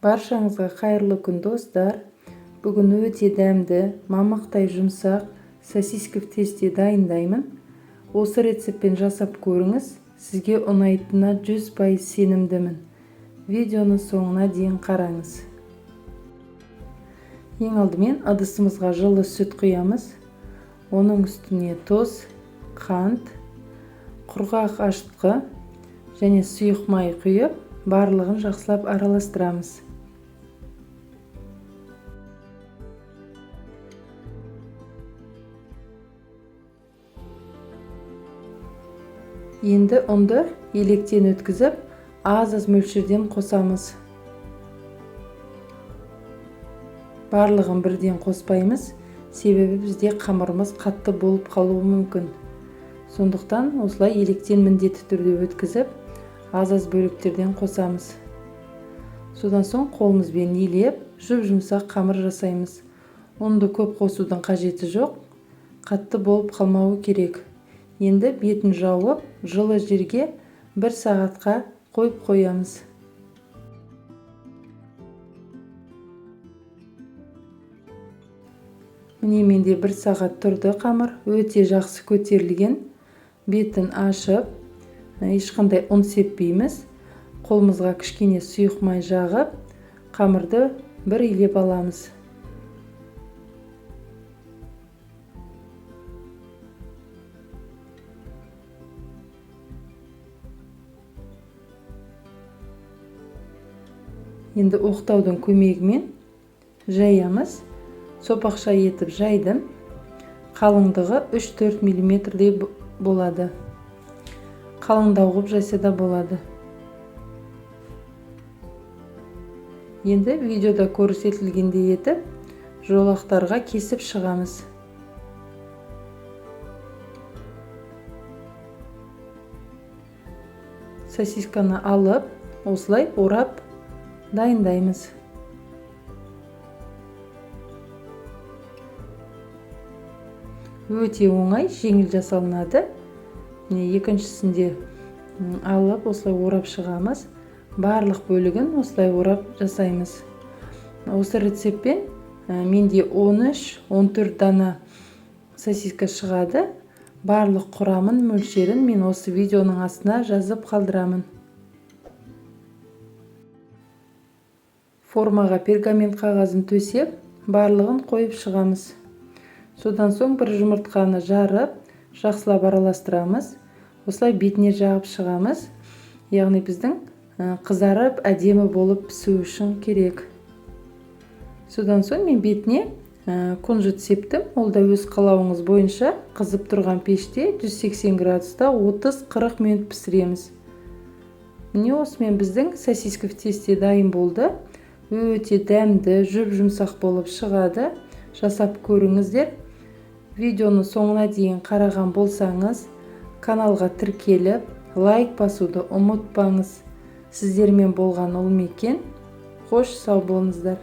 Баршаңызға қайырлы күн достар. Бүгін өте дәмді, мамықтай жұмсақ сосиска в тесте дайындаймын. Осы рецептпен жасап көріңіз. Сізге ұнайтынына 100% сенімдімін. Видеоны соңына дейін қараңыз. Ең алдымен ыдысымызға жылы сүт құямыз. Оның үстіне тұз, қант, құрғақ ашытқы және сұйық май құйып, барлығын жақсылап араластырамыз. Енді ұнды електен өткізіп, аз мөлшерден қосамыз. Барлығын бірден қоспаймыз, себебі бізде қамырымыз қатты болып қалуы мүмкін. Сондықтан осылай електен міндетті түрде өткізіп, аз бөліктерден қосамыз. Содан соң қолымызбен илеп, жұмсақ қамыр жасаймыз. Ұнды көп қосудың қажеті жоқ, қатты болып қалмауы керек. Енді бетін жауып, жылы жерге 1 сағатқа қойып қоямыз. Міне менде 1 сағат тұрды қамыр, өте жақсы көтерілген. Бетін ашып, ешқандай ұн сеппейміз. Қолымызға кішкене сұйық май жағып, қамырды бір илеп аламыз. Енді оқтаудың көмегімен жаямыз. Сопақша етіп жайдым. Қалыңдығы 3-4 мм болады. Қалыңдау ғып жайса да болады. Енді видеода көрсетілгендей етіп, жолақтарға кесіп шығамыз. Сосисканы алып, осылай орап дайындаймыз. Өте оңай, жеңіл жасалынады. Екіншісінде алып, осылай орап шығамыз. Барлық бөлігін осылай орап жасаймыз. Осы рецептпен менде 13-14 дана сосиска шығады. Барлық құрамын, мөлшерін мен осы видеоның астына жазып қалдырамын. Формаға пергамент қағазын төсеп, барлығын қойып шығамыз. Содан соң бір жұмыртқаны жарып, жақсылап араластырамыз. Осылай бетіне жағып шығамыз. Яғни біздің қызарып, әдемі болып пісу үшін керек. Содан соң мен бетіне күнжіт септім. Ол да өз қалауыңыз бойынша қызып тұрған пеште 180 градуста 30-40 минут пісіреміз. Міне осымен біздің сосиска в тесте дайын болды. Өте дәмді, жұмсақ болып шығады. Жасап көріңіздер. Видеоны соңына дейін қараған болсаңыз, каналға тіркеліп, лайк басуды ұмытпаңыз. Сіздермен болған Ұлмекен. Қош сау болыңыздар.